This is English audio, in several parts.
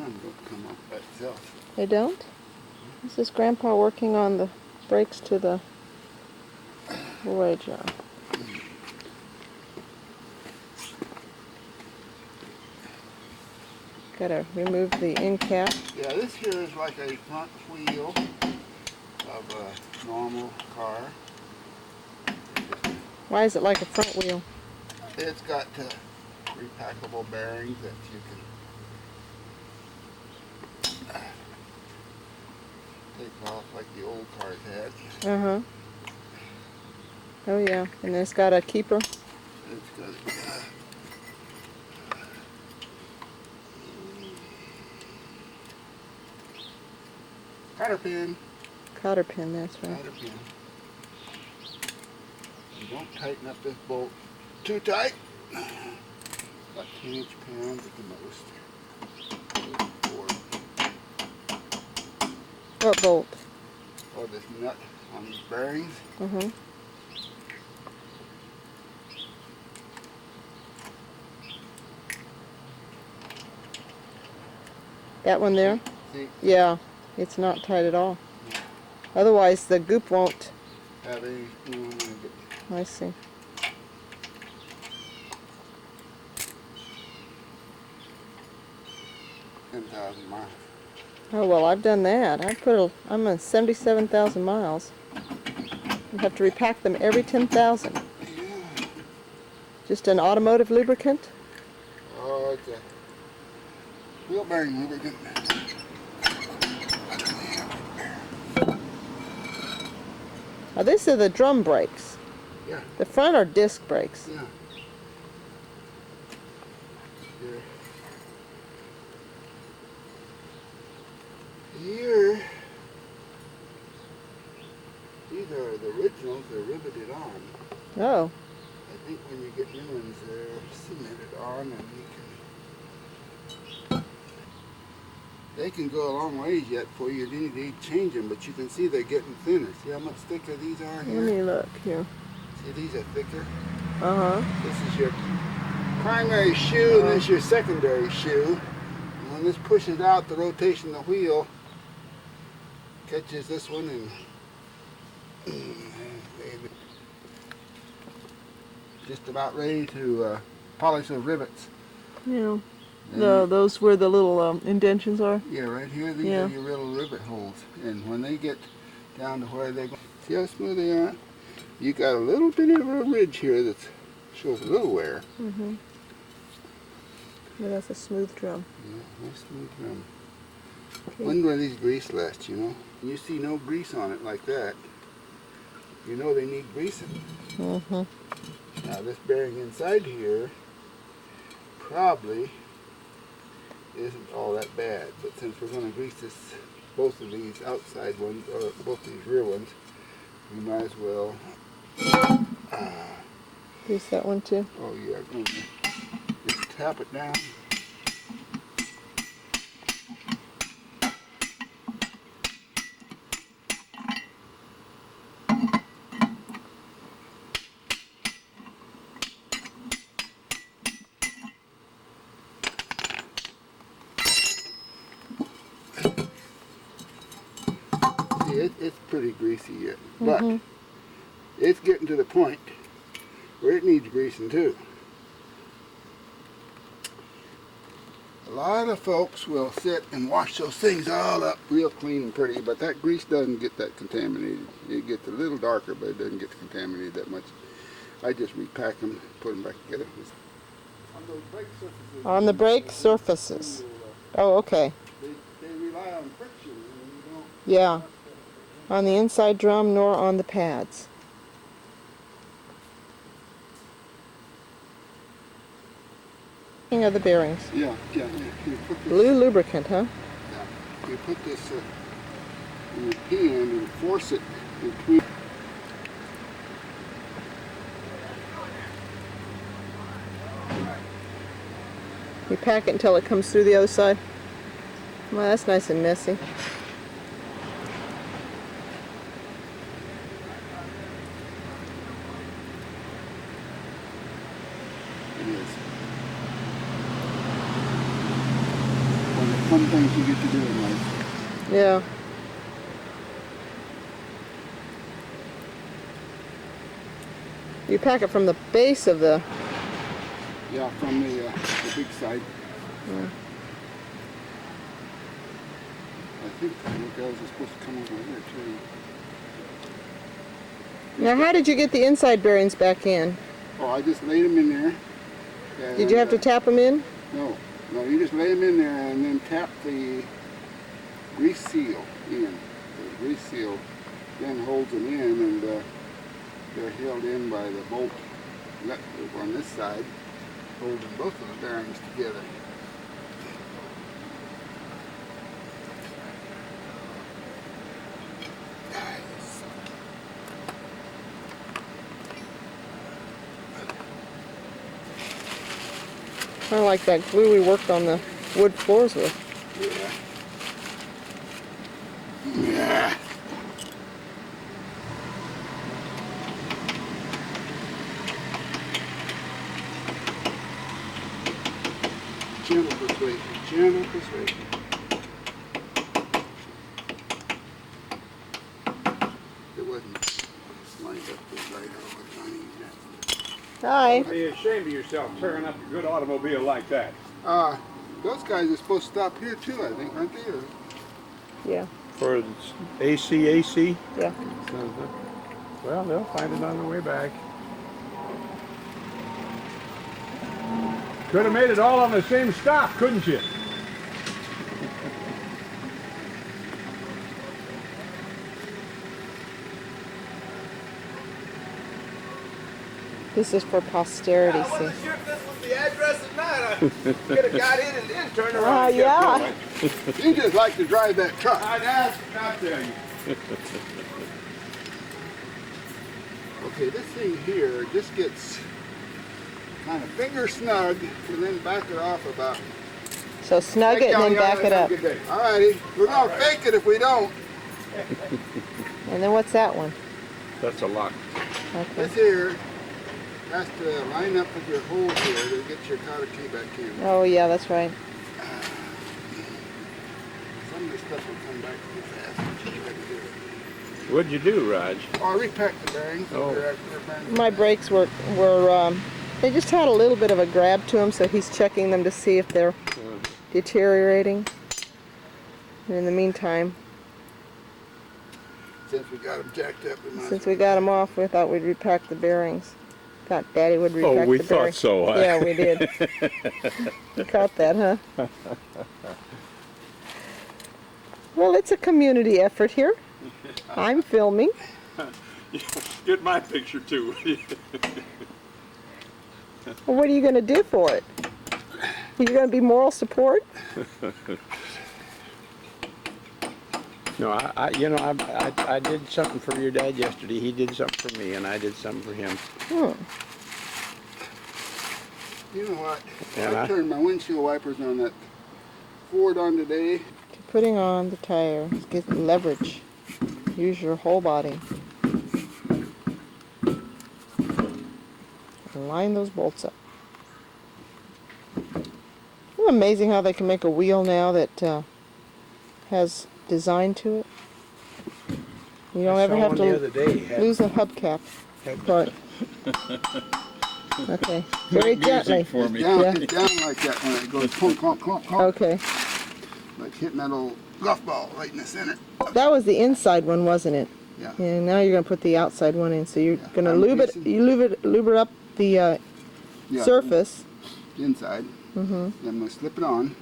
arm don't come off by itself. They don't? This is Grandpa working on the brakes to the Voyager. Gotta remove the end cap. Yeah, this here is like a front wheel of a normal car. Why is it like a front wheel? It's got repackable bearings that you can take off like the old cars had. Uh-huh. Oh yeah, and it's got a keeper. It's got cotter pin. Cotter pin, that's right. Cotter pin. You don't tighten up this bolt too tight. About 10 inch-pounds at the most. What bolt? Or this nut on these bearings. Uh-huh. That one there? See? Yeah, it's not tight at all. Otherwise the goop won't. Have any, I see. 10,000 miles. Oh well, I've done that. I'm on 77,000 miles. You have to repack them every 10,000. Yeah. Just an automotive lubricant? Oh, it's a wheel bearing lubricant. Oh, these are the drum brakes. Yeah. The front are disc brakes. Yeah. Here, these are the originals. They're riveted on. Oh. I think when you get new ones, they're cemented on, and they can go a long ways yet before you need to change them. But you can see they're getting thinner. See how much thicker these are here? Let me look here. See, these are thicker. Uh-huh. This is your primary shoe, and this is your secondary shoe. And when this pushes out, the rotation of the wheel catches this one and just about ready to polish those rivets. Yeah. Those where the little indentions are? Yeah, right here, these are your little rivet holes. And when they get down to where they go, see how smooth they are? You got a little bit of a ridge here that shows a little wear. Mm-hmm. Yeah, that's a smooth drum. Yeah, nice smooth drum. Okay. When will these grease last, you know? You see no grease on it like that, you know they need greasing. Mm-hmm. Now this bearing inside here probably isn't all that bad, but since we're going to grease this, both of these outside ones, or both these rear ones, we might as well Grease that one too? oh yeah, just tap it down. It's pretty greasy yet, but it's getting to the point where it needs greasing too. A lot of folks will sit and wash those things all up real clean and pretty, but that grease doesn't get that contaminated. It gets a little darker, but it doesn't get contaminated that much. I just repack them, put them back together. On those brake surfaces. On the brake surfaces. Oh, okay. They rely on friction, and you don't. Yeah. On the inside drum nor on the pads. Of the bearings. Yeah. You put this, Blue lubricant, huh? yeah. You put this in your hand and force it between. You pack it until it comes through the other side. Well, that's nice and messy. It is. When fun things you get to do in life. Yeah. You pack it from the base of the... Yeah, from the big side. Yeah. I think the guys are supposed to come over here too. Now, how did you get the inside bearings back in? Oh, I just laid them in there. Did you have to tap them in? No, no, you just lay them in there and then tap the grease seal in. The grease seal then holds them in, and they're held in by the bolt nut over on this side, holding both of the bearings together. Kind of like that glue we worked on the wood floors with. Yeah. Yeah. Gentle persuasion, gentle persuasion. It wasn't lined up with right over the line. Hi. Be ashamed of yourself tearing up a good automobile like that. Those guys are supposed to stop here too, I think, aren't they? Or, Yeah. For AC? Yeah. Well, they'll find it on the way back. Could have made it all on the same stop, couldn't you? This is for posterity, I see. wasn't sure if this was the address or not. I could have got in and then turned Oh, around. and kept yeah. going. you just like to drive that truck. I'd ask, I tell you. Okay, this thing here just gets kind of finger snug and then back it off about. So snug it and then back it up. Alrighty, we're gonna fake it if we don't. And then what's that one? That's a lock. Okay. This here has to line up with your holes here to get your cotter key back in. Oh, yeah, that's right. Some of the stuff will come back too fast when you try to do it. What'd you do, Raj? Oh, I repacked the bearings. Oh. They're bearings. My brakes were they just had a little bit of a grab to them, so he's checking them to see if they're deteriorating. And in the meantime, Since we got them jacked up, we might since we got them off, we thought we'd repack the bearings. Thought Daddy would repack the bearings. Oh, we thought so. Huh? Yeah, we did. You caught that, huh? Well, it's a community effort here. I'm filming. Get my picture too. Well, what are you going to do for it? Are you going to be moral support? No, I did something for your dad yesterday. He did something for me, and I did something for him. You know what? And I I- turned my windshield wipers on that Ford on today. Putting on the tire, get leverage. Use your whole body. And line those bolts up. Isn't it amazing how they can make a wheel now that has design to it? You don't ever have the other to day. Had- lose a hubcap. But okay, very gently. It's down, it's down like that when it goes clunk, clunk, clunk, clunk. Okay, Like hitting that old golf ball right in the center. that was the inside one, wasn't it? Yeah. And now you're gonna put the outside one in. So you're Yeah, gonna I'm lube it. greasing- You lube it up the Yeah, surface, inside. Then I'm going to slip it on.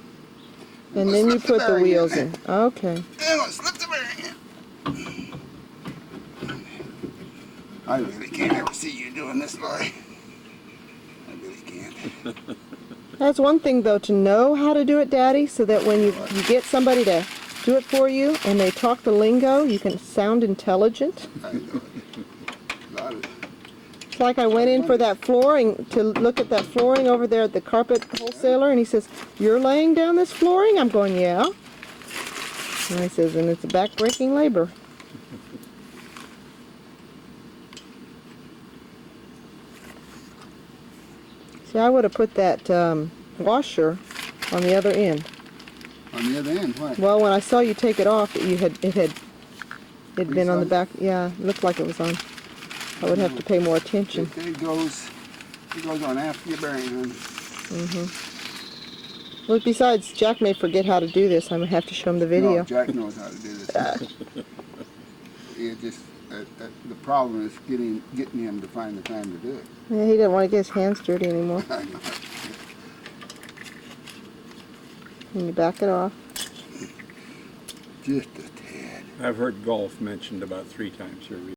and then you slip put the bearing wheels in. in. Okay. And I'm going to slip the bearing in. I really can't ever see you doing this, Lori. I really can't. That's one thing, though, to know how to do it, Daddy, so that when you get somebody to do it for you and they talk the lingo, you can sound intelligent. I know it. A lot of It's like I went in for that flooring, to look at that flooring over there at the carpet wholesaler, and he says, "You're laying down this flooring?" I'm going, "Yeah." And he says, "And it's a back-breaking labor." See, I would have put that washer on the other end. On the other end, what? Well, when I saw you take it off, it had been on the on? back. Yeah, it looked like it was on. I would have to pay more attention. It goes on after your bearing, honey. Well, besides, Jack may forget how to do this. I'm gonna have to show him the video. No, Jack knows how to do this. It just the problem is getting him to find the time to do it. Yeah, he didn't want to get his hands dirty anymore. I know. Can you back it off? Just a tad. I've heard golf mentioned about 3 times here recently.